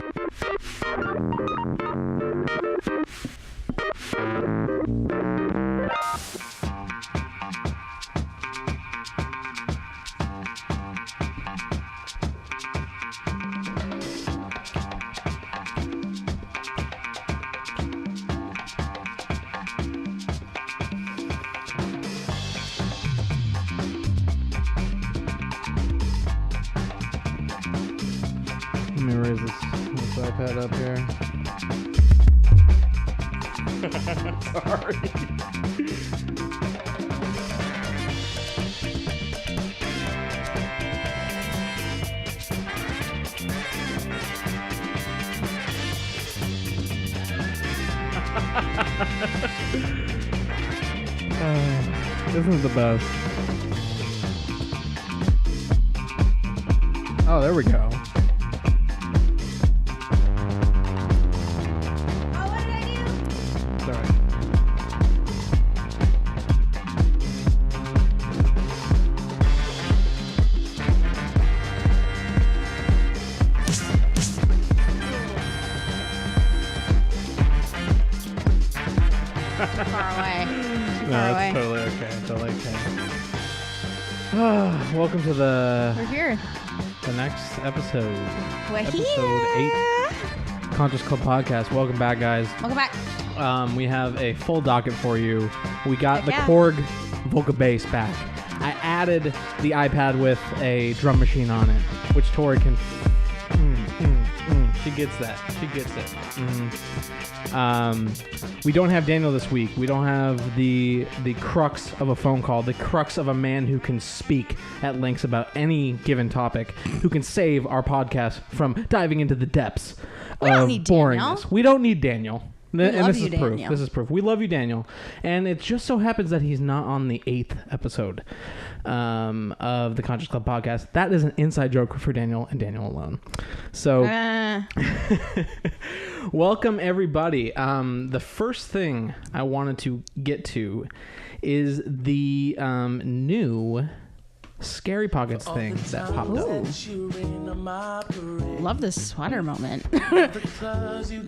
Let me raise this iPad up here. Sorry. This is the best. Oh, there we go. Welcome to We're here. The next episode. We're episode here. 8. Conscious Club Podcast. Welcome back, guys. Welcome back. We have a full docket for you. We got the yeah. Korg Volca bass back. I added the iPad with a drum machine on it, which Tori can... She gets that. She gets it. We don't have Daniel this week. We don't have the crux of a phone call, the crux of a man who can speak at lengths about any given topic, who can save our podcast from diving into the depths of boringness. Daniel. We don't need Daniel. And this is Daniel. proof. This is proof. We love you, Daniel. And it just so happens that he's not on the 8th episode of the Conscious Club Podcast. That is an inside joke for Daniel and Daniel alone. So, welcome, everybody. The first thing I wanted to get to is the new Scary Pockets thing that popped up. Love this sweater moment.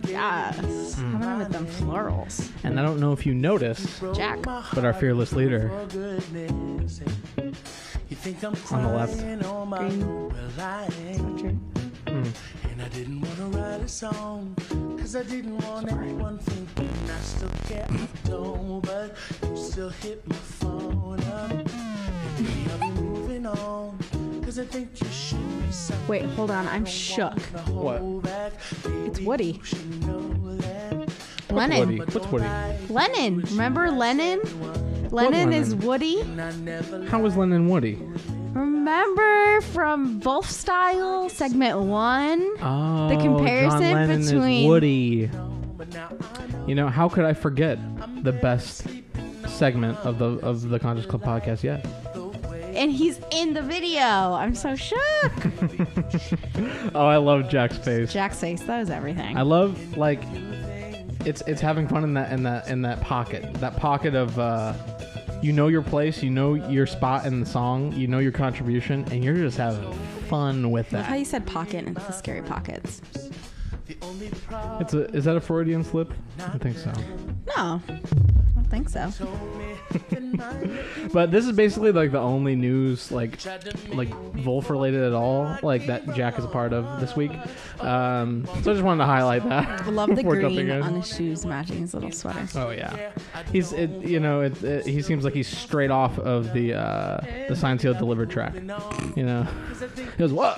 Yes. Coming in with them florals. And I don't know if you noticed, Jack, but our fearless leader on the left. green. And I didn't want to write a song, cause I didn't want anyone thinking I still care, I don't, but you still hit my phone up. And maybe I'll be moving on, cause I think you should be something. Wait, hold on. I'm shook. What? It's Woody. What's Lennon. Woody? What's Woody? Lennon. Remember Lennon? Lennon is Woody. How was Lennon Woody? Remember from Vulf Style segment 1? Oh, The comparison John Lennon between- is Woody. You know, how could I forget the best segment of the Conscious Club Podcast yet? And he's in the video. I'm so shook. Oh, I love Jack's face. Jack's face, that is everything. I love it's having fun in that pocket. That pocket of you know your place, you know your spot in the song, you know your contribution, and you're just having fun with I love how that. you said pocket and it's the scary pockets. Is that a Freudian slip? I think so. No, I don't think so. But this is basically like the only news like Vulf related at all, like that Jack is a part of this week. So I just wanted to highlight that. I love the before jumping green in. on his shoes matching his little sweater. Oh yeah, he seems like he's straight off of the Signed Sealed Delivered track. You know, he goes what?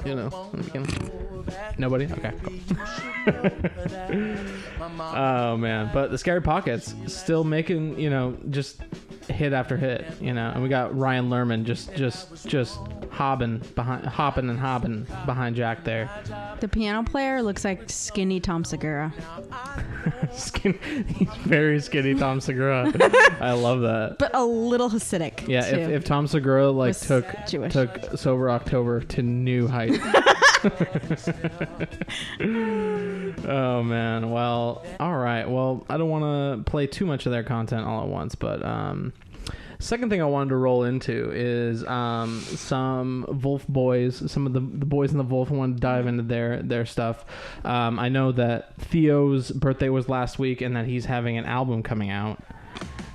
You know, in the beginning. Nobody? Okay, cool. Oh man, but the Scary Pockets still making, just hit after hit, and we got Ryan Lerman just hopping behind Jack there. The piano player looks like skinny Tom Segura. He's very skinny Tom Segura. I love that. But a little Hasidic. Yeah, too. if Tom Segura took Jewish. Sober October to new heights. Oh man, well, all right. Well, I don't want to play too much of their content all at once, but Second thing I wanted to roll into is some Vulf boys, some of the boys in the Vulf. I wanted to dive into their stuff. I know that Theo's birthday was last week and that he's having an album coming out.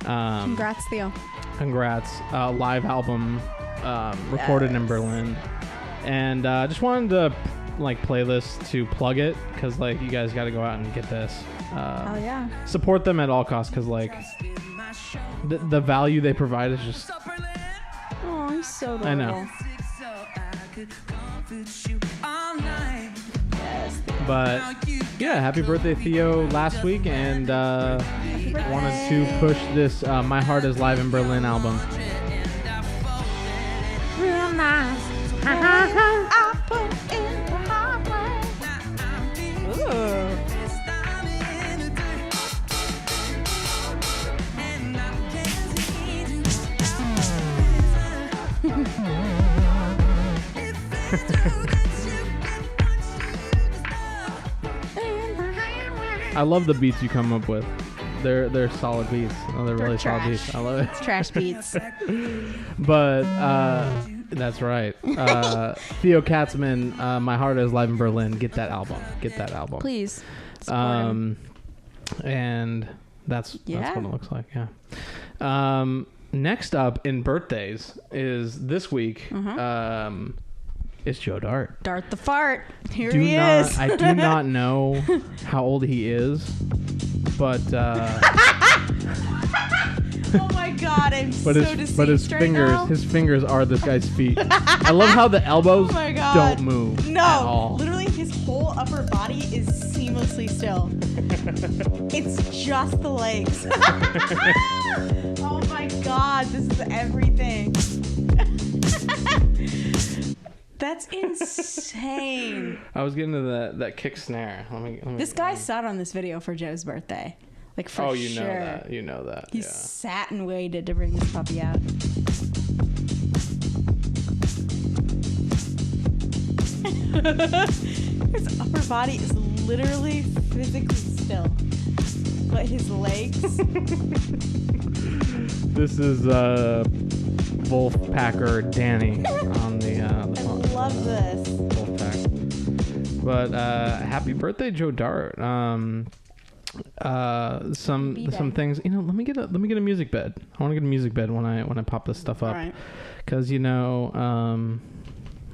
Congrats, Theo. Congrats. Live album recorded in Berlin. And just wanted to play this to plug it because you guys got to go out and get this. Hell yeah. Support them at all costs because the value they provide is just... Oh, he's so adorable. I know. Yes. But yeah, happy birthday, Theo, last week, and wanted to push this My Heart Is Live in Berlin album. Real nice. I put in the hard way. Ooh. I love the beats you come up with. They're solid beats. Oh, they're really trash. solid beats. I love it. It's trash beats. But that's right. Theo Katzman, My Heart Is Live in Berlin. Get that album. Please. Support him. And that's what it looks like. Yeah. Next up in birthdays is this week. It's Joe Dart. Dart the fart. Here he is. I do not know how old he is, but oh my god, I'm so deceived his fingers are this guy's feet. I love how the elbows don't move at all. Literally his whole upper body is seamlessly still. It's just the legs. Oh my god, this is everything. That's insane. I was getting to that kick snare. This guy sat on this video for Joe's birthday. Like, for sure. You know that. He sat and waited to bring this puppy out. His upper body is literally physically still. But his legs... This is Vulfpecker Danny on the I love this. Vulfpeck. But happy birthday, Joe Dart. Some things. Let me get a music bed. I want to get a music bed when I pop this stuff up. Right. Because let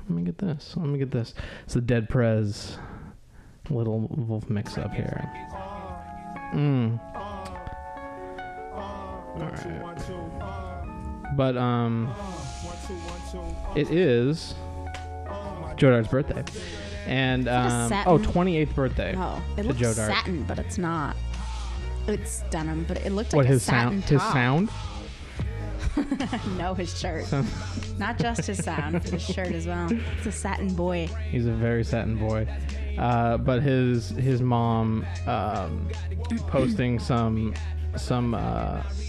me get this. It's the Dead Prez little Vulf mix up here. All right. But it is Joe Dart's birthday. And 28th birthday. Oh, it looks Joe Dart. satin, but it's not. It's denim, but it looked like his satin sound? top. His sound? No, his shirt. Not just his sound, his shirt as well. It's a satin boy. He's a very satin boy. But his mom posting some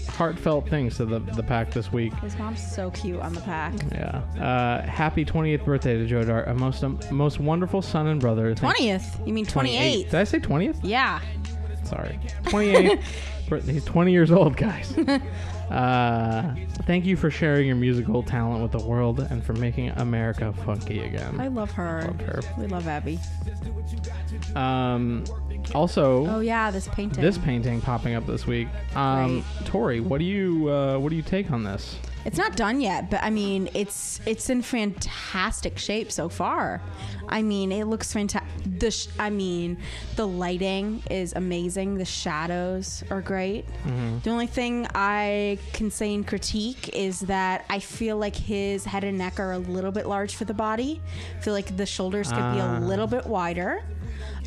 heartfelt things to the pack this week. His mom's so cute on the pack. Yeah. Happy 28th birthday to Joe Dart, a most wonderful son and brother. 20th? You mean 28th? Did I say 20th? Yeah. Sorry. 28th. He's 20 years old, guys. Thank you for sharing your musical talent with the world and for making America funky again. I love her. We love Abby. Also, oh yeah, this painting popping up this week. Right. Tori, what do you take on this? It's not done yet, but I mean, it's in fantastic shape so far. I mean, it looks fantastic. The lighting is amazing. The shadows are great. Mm-hmm. The only thing I can say in critique is that I feel like his head and neck are a little bit large for the body. I feel like the shoulders could be a little bit wider.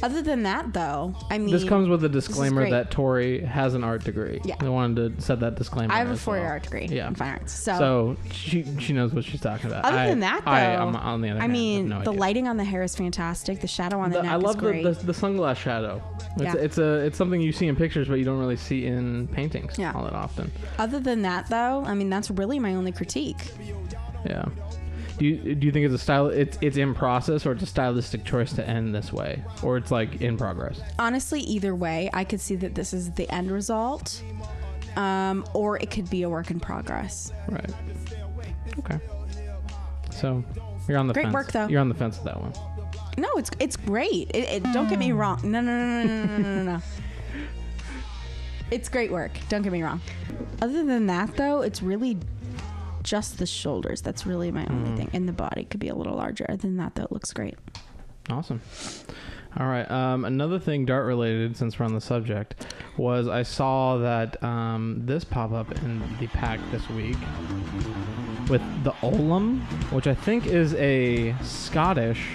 Other than that, though, I mean... This comes with a disclaimer that Tori has an art degree. Yeah. I wanted to set that disclaimer. I have a 4-year art degree in fine arts. So she knows what she's talking about. Other than that, though... I'm on the other hand, mean, no the idea. lighting on the hair is fantastic. The shadow on the neck is great. I love the sunglass shadow. It's something you see in pictures, but you don't really see in paintings all that often. Other than that, though, I mean, that's really my only critique. Yeah. Do you think it's a style? It's in process, or it's a stylistic choice to end this way, or it's like in progress? Honestly, either way, I could see that this is the end result. or it could be a work in progress. Right. Okay. So you're on the Great fence. work, though. You're on the fence with that one. No, it's great. Don't get me wrong. No. It's great work. Don't get me wrong. Other than that, though, it's really just the shoulders. That's really my only thing. And the body could be a little larger. Other than that, though, it looks great. Awesome. All right. Another thing Dart related, since we're on the subject, was I saw that this pop up in the pack this week with the Olam, which I think is a Scottish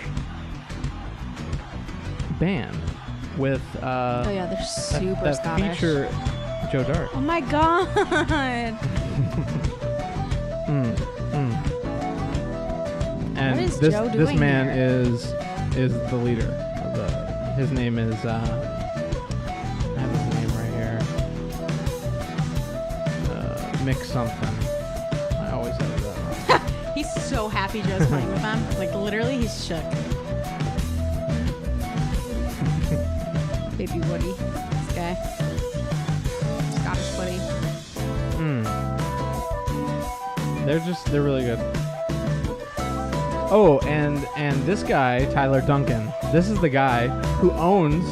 band with Oh yeah, they're super that Scottish. feature Joe Dart. Oh my god. And What is this Joe this doing man here? is the leader of his name is I have his name right here. Mick something. I always have that. He's so happy Joe's playing with them. Like literally, he's shook. Baby Woody, this guy. Scottish Woody. They're really good. Oh, and this guy, Tyler Duncan, this is the guy who owns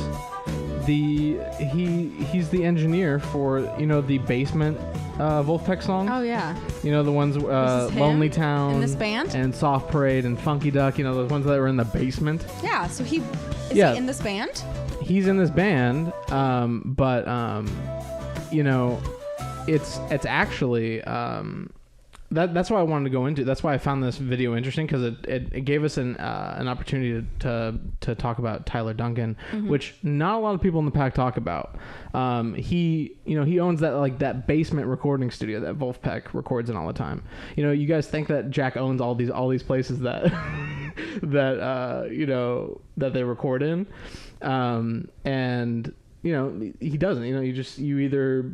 he's the engineer for, the Basement Vulfpeck songs. Oh yeah. The ones This is him Lonely Town in this band? and Soft Parade and Funky Duck, those ones that were in the basement. Yeah. So is Yeah. he in this band? He's in this band, but it's actually that's why I wanted to go into. That's why I found this video interesting, because it gave us an opportunity to talk about Tyler Duncan, which not a lot of people in the pack talk about. He owns that basement recording studio that Vulfpeck records in all the time. You guys think that Jack owns all these places that that they record in, and he doesn't.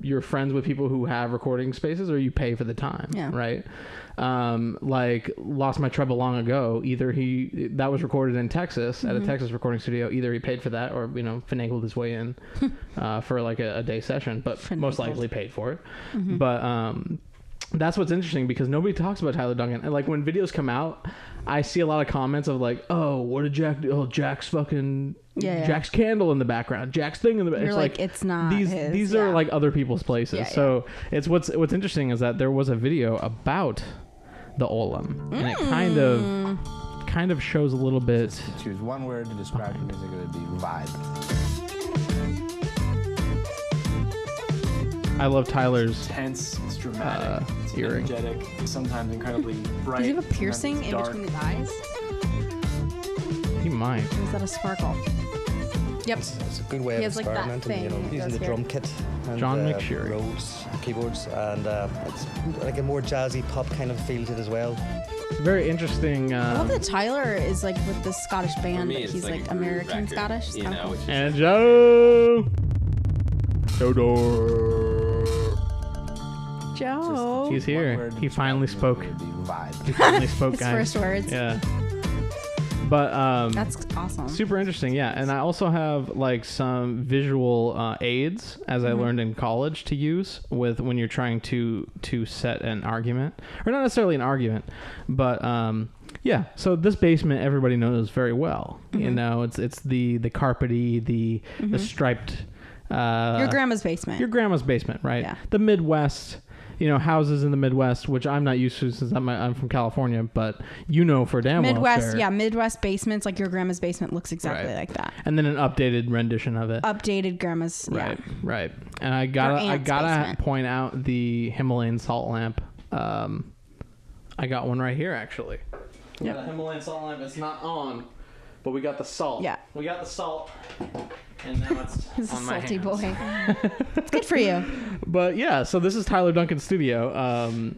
You're friends with people who have recording spaces, or you pay for the time. Yeah. Right. Like Lost My Treble Long Ago. Either that was recorded in Texas at a Texas recording studio. Either he paid for that, or finagled his way in for like a day session, but most likely paid for it. But that's what's interesting, because nobody talks about Tyler Duncan. And like when videos come out, I see a lot of comments of like, oh, what did Jack do? Oh, Jack's fucking Jack's candle in the background, Jack's thing in the background. You're like, it's not these are like other people's places. Yeah, So it's what's interesting is that there was a video about the Olam, and it kind of shows a little bit. Choose one word to describe the music, it would be vibe. I love Tyler's Tense, it's dramatic, it's earring. energetic, sometimes incredibly bright. Does he have a piercing sometimes in dark. between his eyes? He might. Or is that a sparkle? Yep. It's a good way He of has, like, that experimenting, thing that using goes the here. drum kit and John McSherry. Rhodes keyboards, and it's like a more jazzy pop kind of feel to it as well. Very interesting. I love that Tyler is like with this Scottish band, me, but it's he's like like a groove American record, Scottish. It's you kinda know, cool. which is And Joe Joe. He's One here. word to He describe finally the music, spoke. it would be vibe. He finally spoke, His guys. first words. Yeah. But That's awesome. super interesting, yeah. And I also have like some visual aids, as I learned in college, to use with when you're trying to set an argument, or not necessarily an argument, but yeah. So this basement everybody knows very well. It's the carpety, the striped. Your grandma's basement. Your grandma's basement, right? Yeah. The Midwest. Houses in the Midwest, which I'm not used to since I'm from California, but for damn well. Midwest, sure. yeah, Midwest basements, like your grandma's basement looks exactly Right. like that. And then an updated rendition of it. Updated grandma's, Right, yeah. right. And I Your gotta aunt's basement. point out the Himalayan salt lamp. I got one right here actually. We got a Himalayan salt lamp. It's not on, but we got the salt. Yeah. We got the salt, and now it's He's a on my salty hands. boy. It's good for you. But yeah, so this is Tyler Duncan's studio,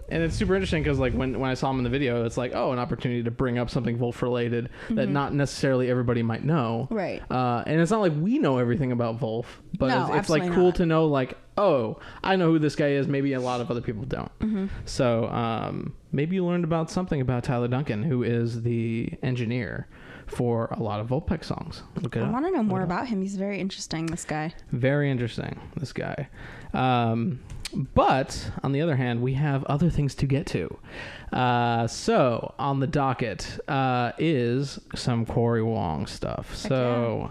and it's super interesting because like when I saw him in the video, it's like, oh, an opportunity to bring up something Vulf related that not necessarily everybody might know. Right. And it's not like we know everything about Vulf, but No, it's like absolutely cool not. to know like, oh, I know who this guy is. Maybe a lot of other people don't. So maybe you learned about something about Tyler Duncan, who is the engineer for a lot of Vulfpeck songs. Look it I up. want to know more about him. He's very interesting, this guy. Very interesting, this guy. But on the other hand, we have other things to get to. So on the docket is some Corey Wong stuff. So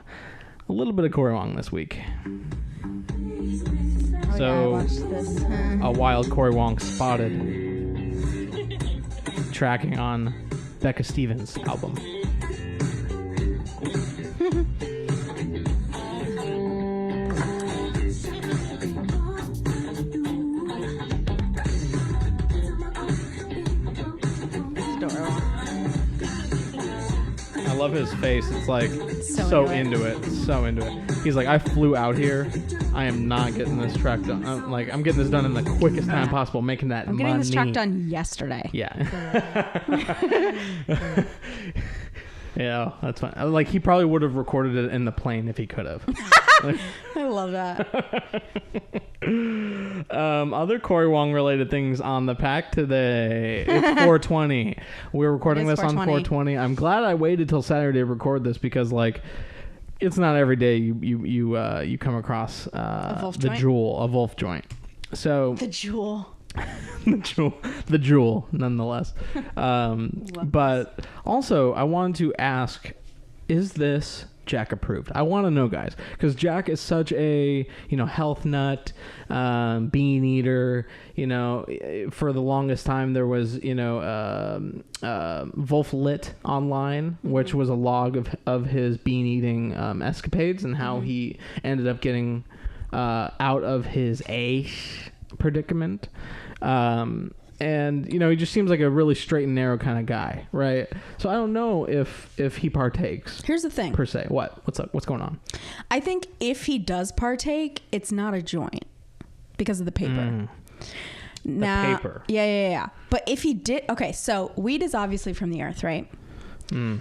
a little bit of Corey Wong this week. I watched this. A wild Corey Wong spotted tracking on Becca Stevens' album. I love his face. It's like so into it. So into it. He's like, I flew out here. I am not getting this track done. I'm getting this done in the quickest time possible, making that money. I'm getting this track done yesterday. Yeah. Yeah, that's fine. Like, he probably would have recorded it in the plane if he could have. I love that. Other Corey Wong related things on the pack today. It's 420. We're recording this on 420. I'm glad I waited till Saturday to record this because, like, it's not every day you come across a Vulf joint. So the jewel. the jewel, nonetheless. But also, I wanted to ask, is this Jack approved? I want to know, guys, because Jack is such a health nut, bean eater. For the longest time there was Vulf Lit online, which was a log of his bean eating escapades and how he ended up getting out of his predicament. And he just seems like a really straight and narrow kind of guy, right? So I don't know if he partakes. Here's the thing. Per se. What's up? What's going on? I think if he does partake, it's not a joint because of the paper. The paper. Yeah. But if he did, okay, so weed is obviously from the earth, right?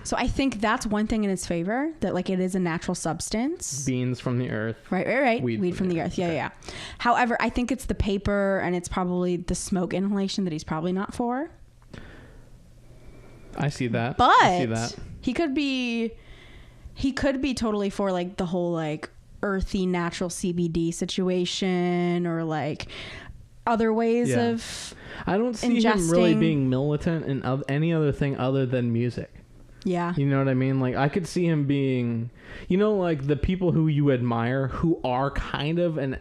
So I think that's one thing in his favor, that like it is a natural substance. Beans from the earth. Right. Weed from the earth. Yeah. However, I think it's the paper and it's probably the smoke inhalation that he's probably not for. I see that. But he could be totally for like the whole like earthy natural CBD situation or like other ways of I don't see him really being militant in any other thing other than music. Yeah. You know what I mean? Like, I could see him being, like the people who you admire who are kind of not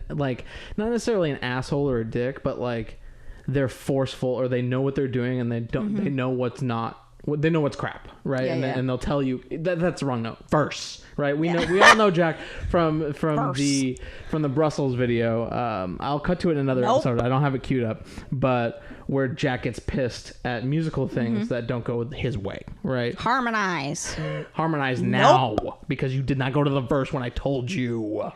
necessarily an asshole or a dick, but like they're forceful or they know what they're doing and they know what's not. They know what's crap, right? And they'll tell you that's the wrong note. Verse, right? We all know Jack from the Brussels video. I'll cut to it in another episode. I don't have it queued up, but where Jack gets pissed at musical things that don't go his way, right? Harmonize now because you did not go to the verse when I told you.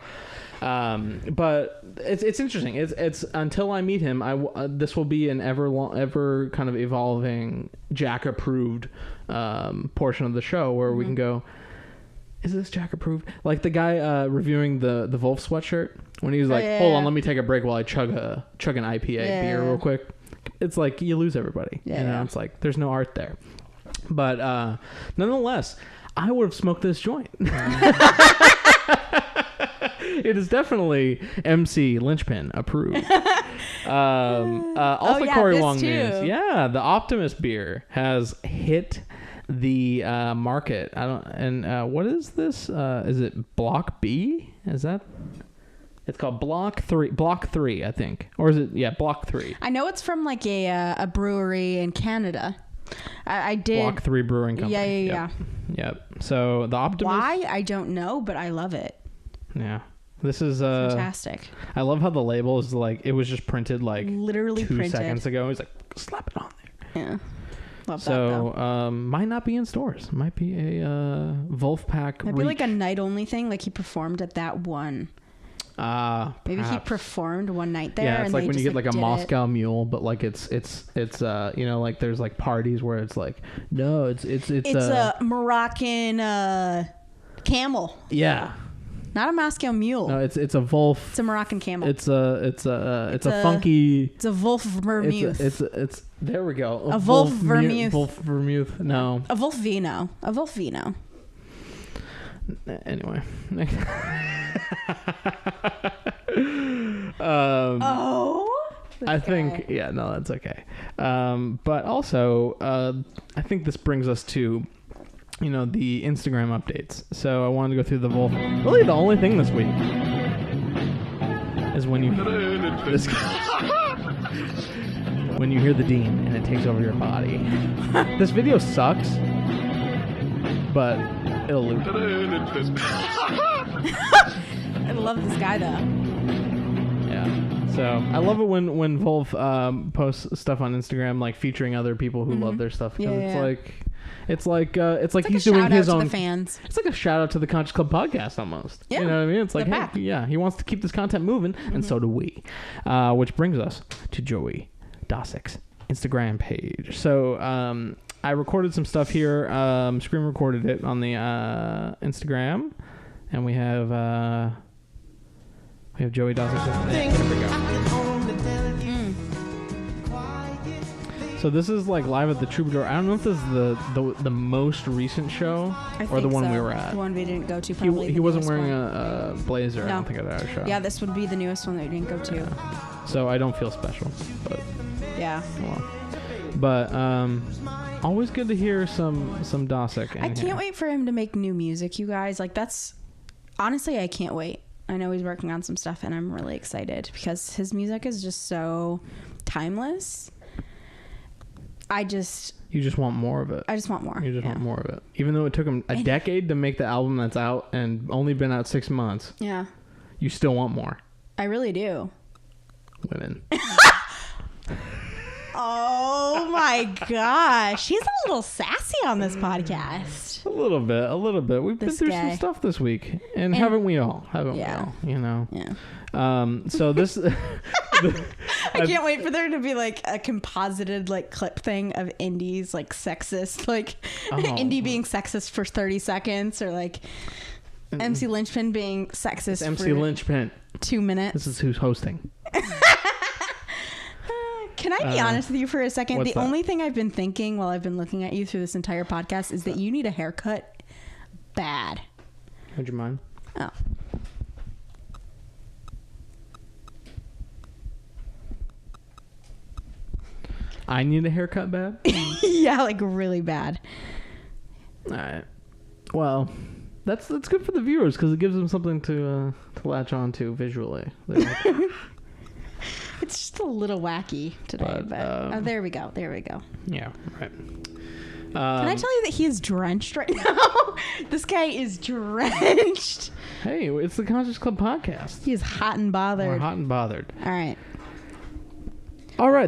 But it's interesting. It's until I meet him, this will be an ever kind of evolving Jack approved portion of the show where we can go, is this Jack approved? Like the guy reviewing the Vulf sweatshirt when he was like, hold on, let me take a break while I chug an IPA beer real quick. It's like you lose everybody. It's like there's no art there. But nonetheless, I would have smoked this joint. It is definitely MC Lynchpin approved. Also, Corey Wong news. Yeah, the Optimist beer has hit the market. What is this? Is it Block B? Is that? It's called Block 3. Block 3, I think, or is it? Yeah, Block 3. I know it's from like a brewery in Canada. I did Block 3 Brewing Company. Yeah. Yep. So the Optimist. Why? I don't know, but I love it. Yeah. This is fantastic. I love how the label is like it was just printed like literally 2 seconds ago. He's like, slap it on there. Yeah. Love that. So might not be in stores. Might be a Vulfpeck. Might be like a night only thing. Like he performed at that one. Maybe perhaps. He performed one night there. Yeah, it's and like when you get like a Moscow it. Mule, but like it's like there's like parties where it's like no, it's a Moroccan camel. Yeah. Not a Moscow Mule. No, it's a Vulf. It's a Moroccan camel. It's a funky. It's a Vulf Vermouth. It's there we go. A Vulf Vermouth. Vulf Vermouth. No. A Vulf Vino. A Vulf Vino. Anyway. I think, yeah, no, that's okay. But also, I think this brings us to, the Instagram updates. So I wanted to go through the Vulf. Really, the only thing this week is when you when you hear the Dean and it takes over your body. This video sucks, but it'll loop. I love this guy though. Yeah. So I love it when Vulf posts stuff on Instagram like featuring other people who love their stuff, because it's like he's doing his own. To the fans. It's like a shout out to the Conscious Club podcast almost. Yeah. You know what I mean? It's like, The pack. hey, yeah, he wants to keep this content moving, and so do we. Which brings us to Joey Dosick's Instagram page. So I recorded some stuff here. Screen recorded it on the Instagram, and we have Joey Dosick's Instagram. Here we go. So this is like live at the Troubadour. I don't know if this is the most recent show or the one we were at. The one we didn't go to. Probably He wasn't wearing a blazer. No. I don't think at our show. Yeah, this would be the newest one that we didn't go to. So I don't feel special, but Yeah. well. But always good to hear some Dosick. I can't wait for him to make new music, you guys. Like that's honestly, I can't wait. I know he's working on some stuff, and I'm really excited because his music is just so timeless. You just want more of it. I just want more. You just want more of it. Even though it took him a decade to make the album that's out and only been out 6 months. Yeah. You still want more. I really do. Women. Oh my gosh. He's a little sassy on this podcast. A little bit. We've been through some stuff this week. And haven't we all? We all? Yeah. So this... I can't wait for there to be like a composited like clip thing of Indy's like sexist, like Indy being sexist for 30 seconds or like MC Lynchpin being sexist MC Lynchpin. 2 minutes. This is who's hosting. Can I be honest with you for a second? The that? only thing I've been thinking while I've been looking at you through this entire podcast is that you need a haircut bad. Would you mind? Oh. I need a haircut bad? Yeah, like really bad. All right. Well, that's good for the viewers because it gives them something to latch on to visually. It's just a little wacky today, but there we go. Yeah, right. Can I tell you that he is drenched right now? This guy is drenched. Hey, it's the Conscious Club podcast. He is hot and bothered. We're hot and bothered. All right.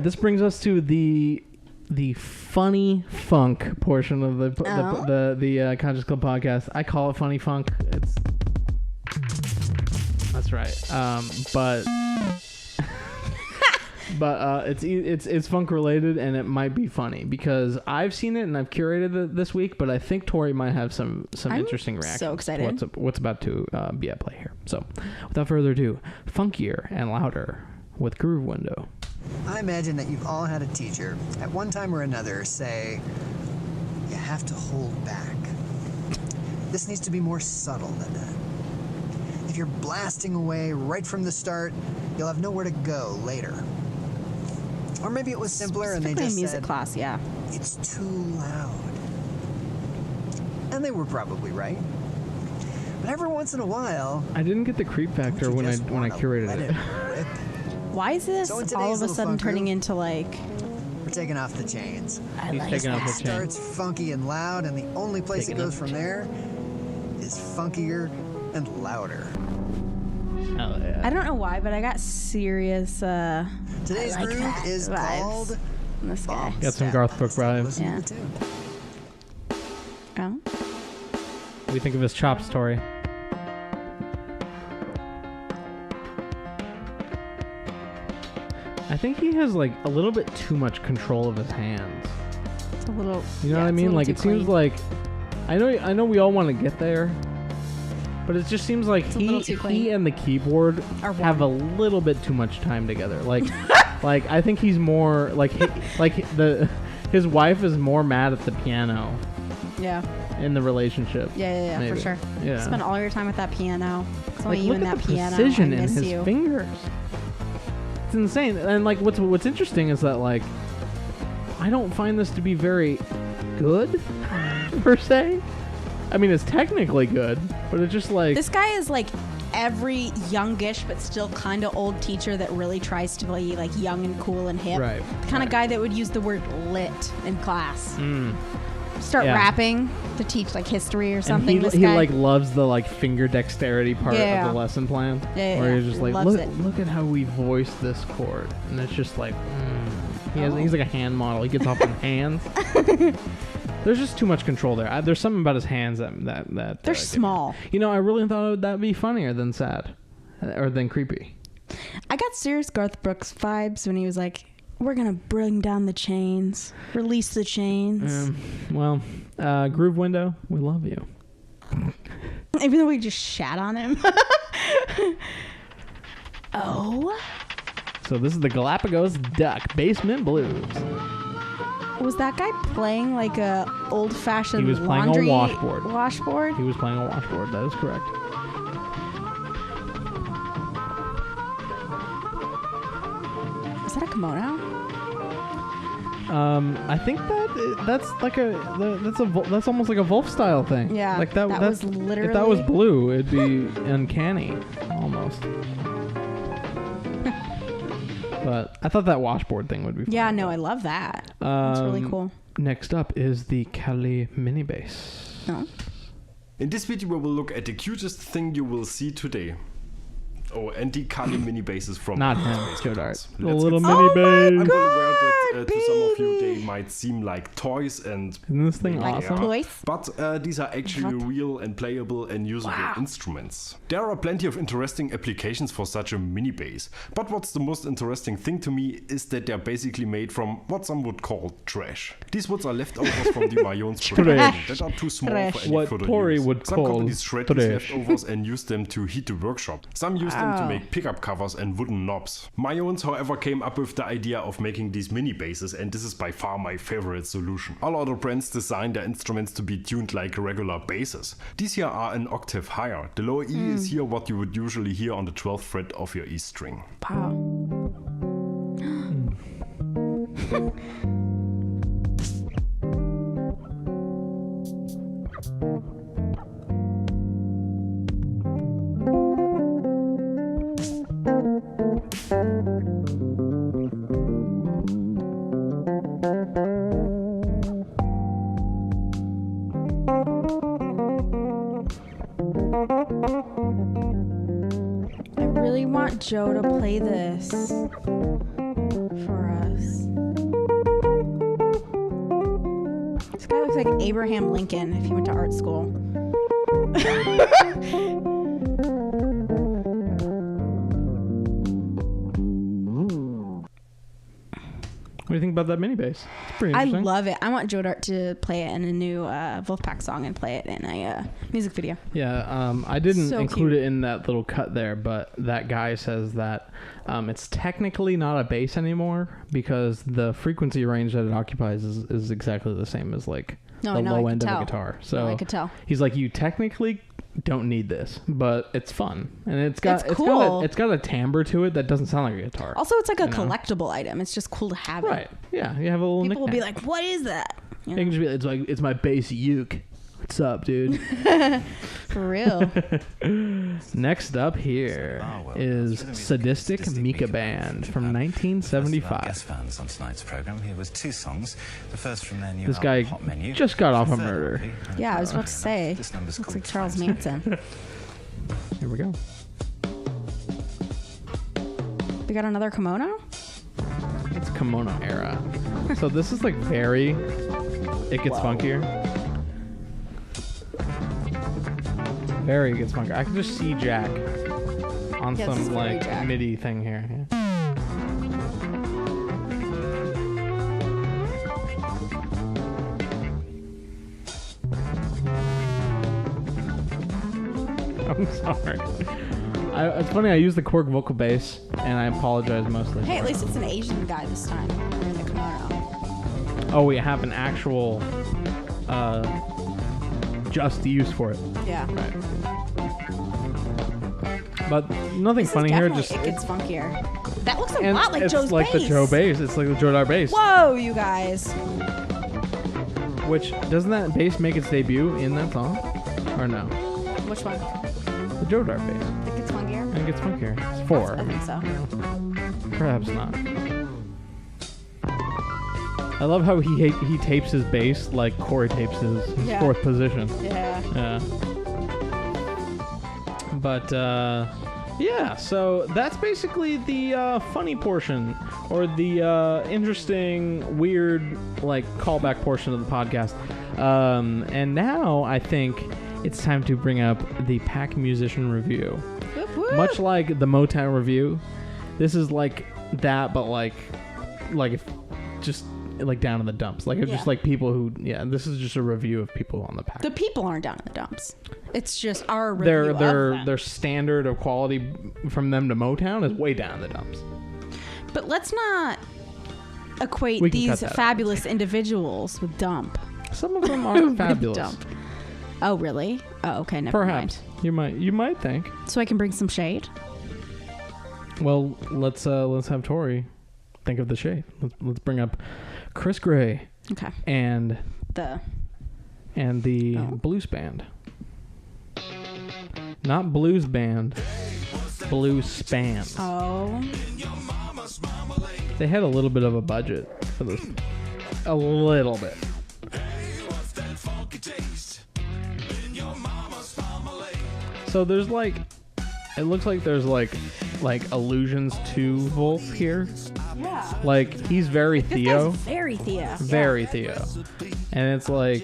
This brings us to the funny funk portion of the Conscious Club podcast. I call it funny funk. That's right. But it's funk related, and it might be funny because I've seen it and I've curated it this week. But I think Tori might have some interesting reactions. So excited! To what's about to be at play here. So, without further ado, funkier and louder with Groove Window. I imagine that you've all had a teacher at one time or another say, "You have to hold back. This needs to be more subtle than that. If you're blasting away right from the start, you'll have nowhere to go later." Or maybe it was simpler and they just music said, class, yeah. "It's too loud." And they were probably right. But every once in a while, I didn't get the creep factor when I curated it. Why is this all of a sudden turning into like... We're taking off the chains. He's taking off the chains. It starts funky and loud, and the only place it goes from there is funkier and louder. Oh, yeah. I don't know why, but I got serious Today's groove is called this guy. Got some Garth Brooks vibes. Listen Yeah. to the tune. Oh. What do you think of his chops, Tori? I think he has like a little bit too much control of his hands. It's a little... You know what I mean? Like it seems like I know we all want to get there, but it just seems like he and the keyboard have a little bit too much time together. Like like I think he's more like his wife is more mad at the piano. Yeah. In the relationship. Yeah, maybe. for sure. Yeah. Spend all your time with that piano. It's only Like, you look and at that the piano. precision I in miss his you. fingers. it's insane. And like, what's interesting is that like, I don't find this to be very good per se. I mean, it's technically good, but it's just like This guy is like every youngish but still kind of old teacher that really tries to be like young and cool and hip. Right. The kind of guy that would use the word lit in class. Start Yeah. rapping to teach like history or something. And this he guy. like loves the like finger dexterity part Yeah. of the lesson plan. Yeah, where yeah. you're just like, Loves look, it. look at how we voice this chord, and it's just like, he's like a hand model. He gets off on hands. There's just too much control there. There's something about his hands that They're small. You know, I really thought that'd be funnier than sad, or than creepy. I got serious Garth Brooks vibes when he was like, "We're gonna bring down the chains, release the chains." Well, Groove Window, we love you. Even though we just shat on him. Oh, So this is the Galapagos Duck Basement Blues. was that guy playing like a old-fashioned He was playing a laundry washboard. Washboard? He was playing a washboard. That is correct. Is that a kimono? I think that's like that's almost like a Vulf style thing. Yeah, like that was if that literally- was blue, it'd be uncanny almost. But I thought that washboard thing would be fun. Yeah, no, I love that. It's really cool. Next up is the Kali mini bass. No. In this video we will look at the cutest thing you will see today. Oh, and the Kali mini basses from Not him, Bass Joe Guitars. Dart. The Let's little get mini started. bass. I'm well aware that to some of you baby. they might seem like toys and Isn't this thing Like awesome? toys? but these are actually What? real and playable and usable Wow. instruments. There are plenty of interesting applications for such a mini bass, but what's the most interesting thing to me is that they're basically made from what some would call trash. These woods are leftovers from the Mayon's production that are too small Trash. for any What further Tori use. would Some call companies shred trash. these leftovers and use them to heat the workshop. Some use them to Oh. make pickup covers and wooden knobs. Mayon's, however, came up with the idea of making these mini basses, and this is by far my favorite solution. All other brands design their instruments to be tuned like regular basses. These here are an octave higher. The lower E is here what you would usually hear on the 12th fret of your E string. Wow. I really want Joe to play this for us. This guy looks like Abraham Lincoln if he went to art school. What do you think about that mini bass? It's pretty I interesting. love it. I want Joe Dart to play it in a new Vulfpeck song and play it in a music video. Yeah, I didn't So include cute. it in that little cut there, but that guy says that it's technically not a bass anymore because the frequency range that it occupies is exactly the same as like No, the I know, I low could end of tell. a guitar. So No, I could tell. He's like, you technically don't need this, but it's fun and it's got cool. it's got a timbre to it that doesn't sound like a guitar. Also, it's like a collectible item. It's just cool to have Right? it. Yeah, you have a little. People will be knick-knack. like, "What is that?" You You know, can just be, it's like it's my bass uke. What's up, dude? for real. Next up here is Sadistic Mika Band from Guest 1975. fans on tonight's program. Here was two songs. The first from their new This album, guy Hot Menu. just got off The of third murder. LP, and Yeah, I was about to funnily say. enough, this number's Looks called like Charles Friends. Manson. Here we go. We got another kimono. It's kimono era. So this is like very. It gets funkier. Very gets funkier. I can just see Jack on Yeah, this is some very like Jack. MIDI thing here. Yeah. I'm sorry. It's funny, I use the Korg vocal bass, and I apologize mostly. Hey, at least it's an Asian guy this time wearing the kimono. Oh, we have an actual just use for it. Yeah. Right. But nothing This funny is here. definitely- Just it gets funkier. That looks a and lot like it's Joe's like bass. the Joe bass. It's like the Joe Dar bass. Whoa, you guys. Which doesn't that bass make its debut in that song, or no? Which one? The Joe Dar bass. It gets funkier? It gets funkier. It's 4. I think so. Perhaps not. I love how he tapes his bass like Corey tapes his Yeah. 4th position. Yeah. Yeah. But yeah, so that's basically the funny portion, or the interesting, weird, like callback portion of the podcast. And now I think it's time to bring up the Pack Musician Review. Whoop, whoop. Much like the Motown Review, this is like that, but like if just like down in the dumps, like just like people who this is just a review of people on the Pack. The people aren't down in the dumps. It's just our review of them. Their standard of quality from them to Motown is way down in the dumps. But let's not equate We can cut these that out. fabulous individuals with dump. Some of them are With fabulous. dump. Oh, really? Oh, okay, never Perhaps mind. you might think. So I can bring some shade? Well, let's have Tori think of the shade. Let's bring up Chris Gray Okay. and The Blues Band. Not Blues Band. Blues Span. Oh. They had a little bit of a budget for this. A little bit. So there's like, it looks like there's like allusions to Vulf here. Yeah. Like he's very This Theo. guy's very Theo. Very Theo. And it's like,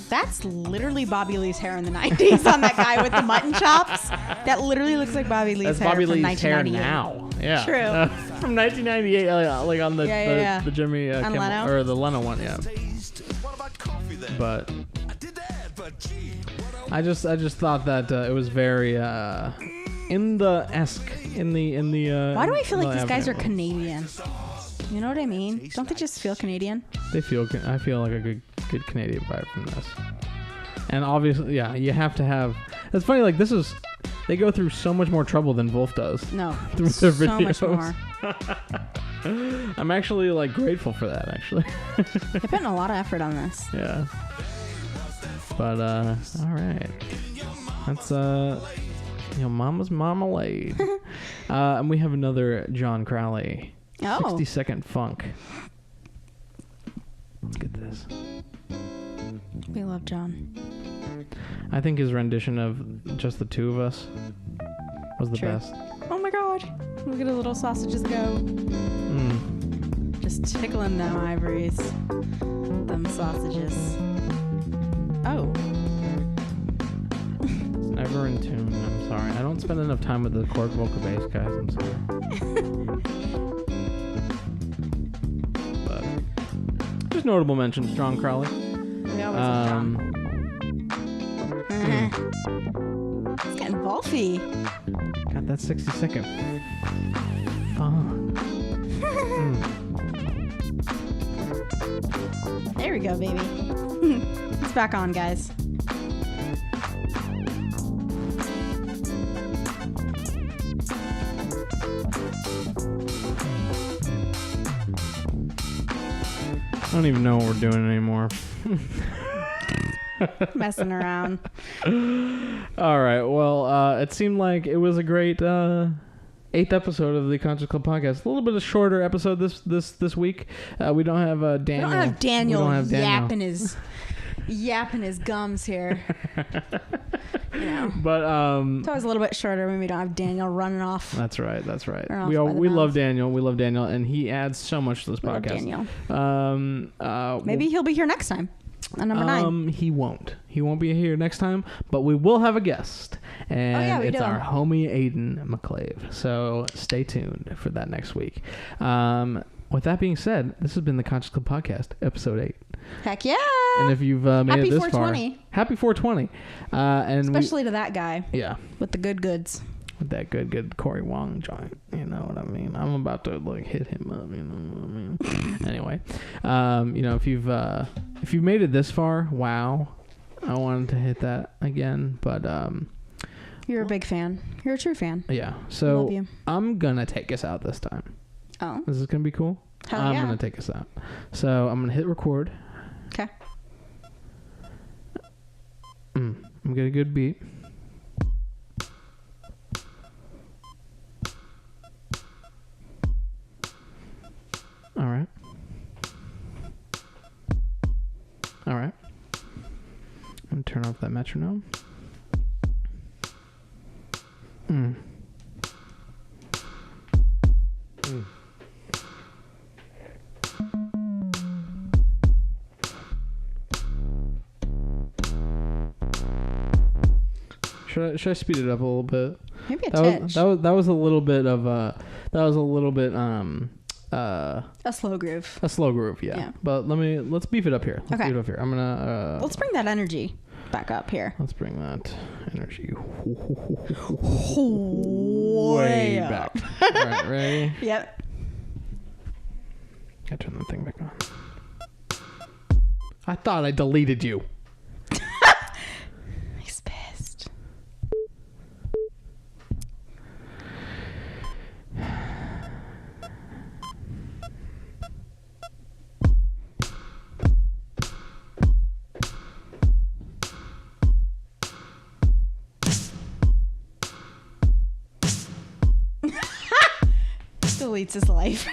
That's literally Bobby Lee's hair in the 90s on that guy with the mutton chops. That literally looks like Bobby Lee's that's hair Bobby from Lee's hair 1998. now. Yeah. True. From 1998, like on the Yeah. the Jimmy On Kimmel, Leno? or the Leno one, yeah. But I just thought that it was very in the esque in the. Why do I feel the like these guys are Avenue. Canadian? You know what I mean? Don't they just feel Canadian? I feel like a good Canadian vibe from this. And obviously, yeah, you have to have. It's funny, like this is. They go through so much more trouble than Vulf does. No. Through their So videos. much more. I'm actually like grateful for that. Actually. They're putting a lot of effort on this. Yeah. But all right. That's Mama's Marmalade. And we have another John Crowley. Oh. 60-second funk. Let's get this. We love John. I think his rendition of Just the Two of Us was the True. best. Oh my god. Look at the little sausages go. Just tickling them ivories. Them sausages. Oh. Never in tune. I'm sorry. I don't spend enough time with the chord vocal bass guys. I'm sorry. But just notable mentions, John Crowley. We always love John. It's getting Vulfy. Got that 60-second. There we go, baby. It's back on, guys. I don't even know what we're doing anymore. Messing around. All right. Well, it seemed like it was a great 8th episode of the Conscious Club podcast. A little bit of shorter episode this week. We don't have Daniel. We don't have Daniel, We don't have Daniel. yapping his gums here. You know. But It's always a little bit shorter when we don't have Daniel running off. That's right. Or off We by the we love mouth. Daniel. We love Daniel, and he adds so much to this We love podcast. Daniel. Maybe he'll be here next time. On number 9. He won't. He won't be here next time, but we will have a guest. And we it's do. our homie Aiden McClave. So stay tuned for that next week. With that being said, this has been the Conscious Club Podcast, episode 8. Heck yeah. And if you've made Happy it this 420. far, happy 420. And Especially to that guy yeah, with the good goods. with that good Corey Wong joint. You know what I mean? I'm about to like hit him up. You know what I mean? Anyway, you know, if you've made it this far, wow. I wanted to hit that again, but You're a big fan. You're a true fan. Yeah. So Love you. I'm gonna take us out this time. Oh. This is gonna be cool. Hell I'm yeah. gonna take us out. So I'm gonna hit record. Okay. I'm gonna get a good beat. All right. All right. I'm gonna turn off that metronome. Should I speed it up a little bit? Maybe a That titch. was a little bit of a A slow groove. a slow groove, yeah. Yeah. But let's beef it up here. Let's Okay. beef it up here. I'm gonna Let's bring that energy back up here. let's bring that energy Way back. All right, ready? Yep. I turn the thing back on. I thought I deleted you. He's pissed. Deletes his life.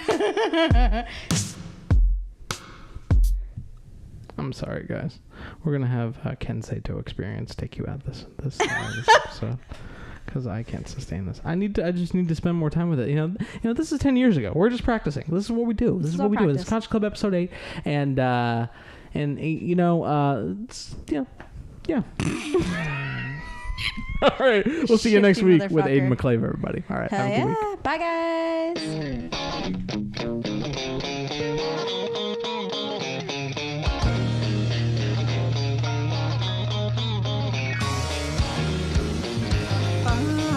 I'm sorry, guys. We're gonna have Ken Sato experience take you out this episode because I can't sustain this. I just need to spend more time with it. You know, this is 10 years ago. We're just practicing. This is what we do. This is what we do. This is Conscious Club episode 8, and you know, yeah. All right, we'll see you next Shifty week with Aiden motherfucker. McClave, everybody. All right, Hell have a good week. yeah. Bye, guys. I